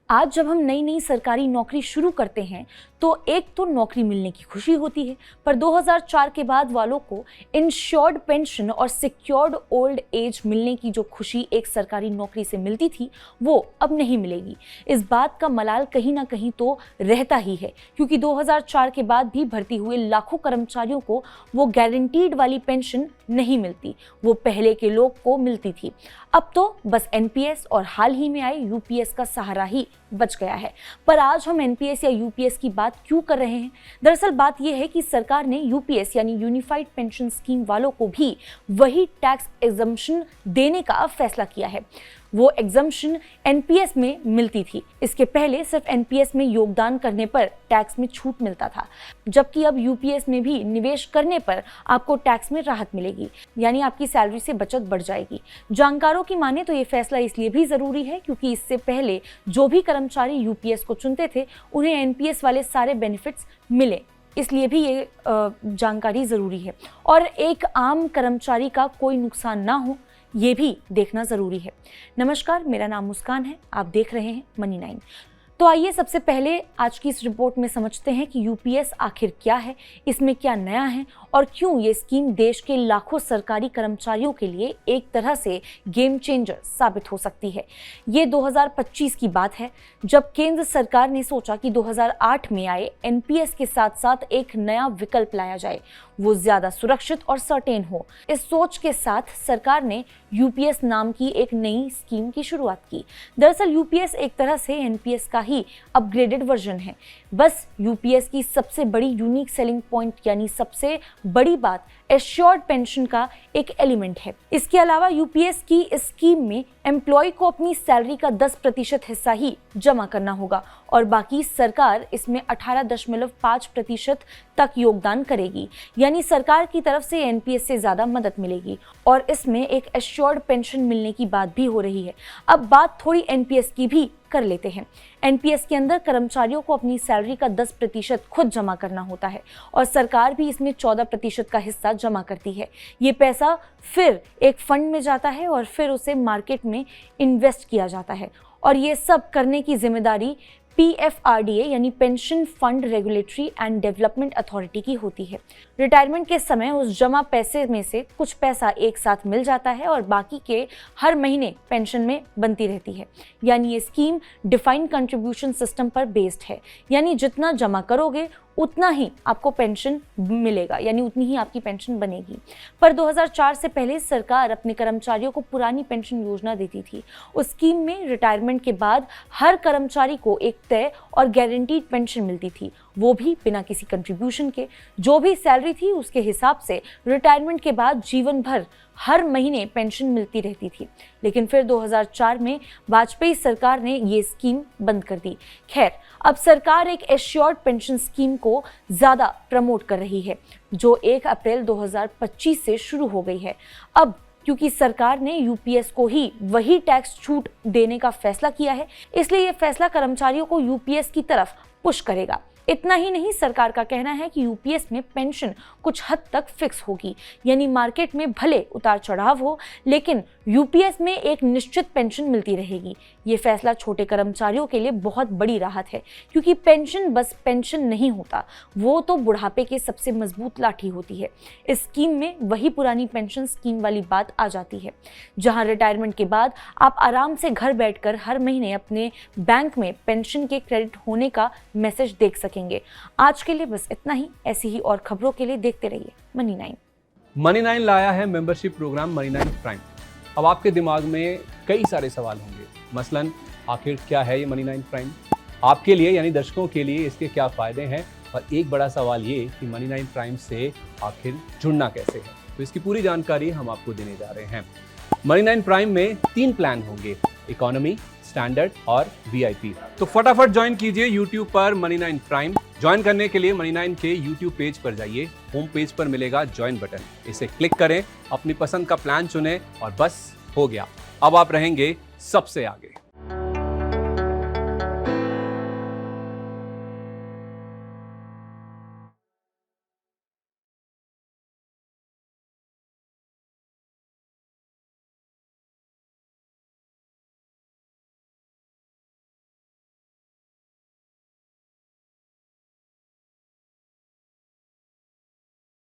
आज जब हम नई नई सरकारी नौकरी शुरू करते हैं तो एक तो नौकरी मिलने की खुशी होती है, पर 2004 के बाद वालों को इंश्योर्ड पेंशन और सिक्योर्ड ओल्ड एज मिलने की जो खुशी एक सरकारी नौकरी से मिलती थी वो अब नहीं मिलेगी। इस बात का मलाल कहीं ना कहीं तो रहता ही है, क्योंकि 2004 के बाद भी भर्ती हुए लाखों कर्मचारियों को वो गारंटीड वाली पेंशन नहीं मिलती, वो पहले के लोग को मिलती थी। अब तो बस एनपीएस और हाल ही में आए यूपीएस का सहारा ही बच गया है। पर आज हम एनपीएस या यूपीएस की बात क्यों कर रहे हैं? दरअसल बात यह है कि सरकार ने यूपीएस यानी यूनिफाइड पेंशन स्कीम वालों को भी वही टैक्स एग्जम्पशन देने का फैसला किया है। वो एग्जम्पशन एनपीएस में मिलती थी। इसके पहले सिर्फ एनपीएस में योगदान करने पर टैक्स में छूट मिलता था, जबकि अब यूपीएस में भी निवेश करने पर आपको टैक्स में राहत मिलेगी, यानी आपकी सैलरी से बचत बढ़ जाएगी। जानकारों की माने तो ये फैसला इसलिए भी जरूरी है क्योंकि इससे पहले जो भी कर्मचारी यूपीएस को चुनते थे उन्हें एनपीएस वाले सारे बेनिफिट्स मिले, इसलिए भी ये जानकारी जरूरी है। और एक आम कर्मचारी का कोई नुकसान ना हो ये भी देखना जरूरी है। नमस्कार, मेरा नाम मुस्कान है, आप देख रहे हैं मनी 9। तो आइए सबसे पहले आज की इस रिपोर्ट में समझते हैं कि यूपीएस आखिर क्या है, इसमें क्या नया है और क्यों ये स्कीम देश के लाखों सरकारी कर्मचारियों के लिए एक तरह से गेम चेंजर साबित हो सकती है। ये 2025 की बात है, जब केंद्र सरकार ने सोचा कि 2008 में आए एनपीएस के साथ साथ एक नया विकल्प लाया जाए, वो ज्यादा सुरक्षित और सर्टेन हो। इस सोच के साथ सरकार ने यूपीएस नाम की एक नई स्कीम की शुरुआत की। दरअसल यूपीएस एक तरह से एनपीएस का ही अपग्रेडेड वर्जन है। बस यूपीएस की सबसे बड़ी यूनिक सेलिंग पॉइंट यानी सबसे बड़ी बात एश्योर्ड पेंशन का एक एलिमेंट है। इसके अलावा यूपीएस की इस स्कीम में एम्प्लॉय को अपनी सैलरी का 10% हिस्सा ही जमा करना होगा और बाकी सरकार इसमें 18.5% तक योगदान करेगी, यानी सरकार की तरफ से एनपीएस से ज्यादा मदद मिलेगी और इसमें एक एश्योर्ड पेंशन मिलने की बात भी हो रही है। अब बात थोड़ी एनपीएस की भी कर लेते हैं। एनपीएस के अंदर कर्मचारियों को अपनी सैलरी का 10% खुद जमा करना होता है और सरकार भी इसमें 14% का हिस्सा जमा करती है। ये पैसा फिर एक फंड में जाता है और फिर उसे मार्केट में इन्वेस्ट किया जाता है और ये सब करने की जिम्मेदारी पीएफआरडीए यानी pension fund regulatory and development authority की होती है। रिटायरमेंट के समय उस जमा पैसे में से कुछ पैसा एक साथ मिल जाता है और बाकी के हर महीने पेंशन में बनती रहती है। यानी ये स्कीम डिफाइंड कंट्रीब्यूशन सिस्टम पर बेस्ड है, यानी जितना जमा करोगे उतना ही आपको पेंशन मिलेगा, यानी उतनी ही आपकी पेंशन बनेगी। पर 2004 से पहले सरकार अपने कर्मचारियों को पुरानी पेंशन योजना देती थी। उस स्कीम में रिटायरमेंट के बाद हर कर्मचारी को एक तय और गारंटीड पेंशन मिलती थी, वो भी बिना किसी कंट्रीब्यूशन के। जो भी सैलरी थी उसके हिसाब से रिटायरमेंट के बाद जीवन भर हर महीने पेंशन मिलती रहती थी। लेकिन फिर 2004 में वाजपेयी सरकार ने ये स्कीम बंद कर दी। खैर, अब सरकार एक एश्योर्ड पेंशन स्कीम को ज्यादा प्रमोट कर रही है, जो 1 अप्रैल 2025 से शुरू हो गई है। अब क्योंकि सरकार ने यूपीएस को ही वही टैक्स छूट देने का फैसला किया है, इसलिए यह फैसला कर्मचारियों को यूपीएस की तरफ पुश करेगा। इतना ही नहीं, सरकार का कहना है कि यूपीएस में पेंशन कुछ हद तक फिक्स होगी, यानी मार्केट में भले उतार चढ़ाव हो लेकिन यूपीएस में एक निश्चित पेंशन मिलती रहेगी। ये फैसला छोटे कर्मचारियों के लिए बहुत बड़ी राहत है, क्योंकि पेंशन बस पेंशन नहीं होता, वो तो बुढ़ापे के सबसे मजबूत लाठी होती है। इस स्कीम में वही पुरानी पेंशन स्कीम वाली बात आ जाती है, जहां रिटायरमेंट के बाद आप आराम से घर बैठकर हर महीने अपने बैंक में पेंशन के क्रेडिट होने का मैसेज देख सकें। आज के लिए बस इतना ही। ऐसी ही और खबरों के लिए देखते रहिए मनी 9। मनी 9 लाया है मेंबरशिप प्रोग्राम मनी 9 प्राइम। अब आपके दिमाग में कई सारे सवाल होंगे, मसलन आखिर क्या है ये मनी 9 प्राइम, आपके लिए यानी दर्शकों के लिए इसके क्या फायदे हैं, और एक बड़ा सवाल ये कि मनी 9 प्राइम से आखिर जुड़ना कैसे है। तो इसकी पूरी जानकारी हम आपको देने जा रहे हैं। मनी 9 प्राइम में 3 प्लान होंगे, इकोनॉमी, स्टैंडर्ड और वीआईपी। तो फटाफट ज्वाइन कीजिए यूट्यूब पर मनी 9 प्राइम। ज्वाइन करने के लिए मनी 9 के यूट्यूब पेज पर जाइए, होम पेज पर मिलेगा ज्वाइन बटन, इसे क्लिक करें, अपनी पसंद का प्लान चुनें और बस हो गया, अब आप रहेंगे सबसे आगे।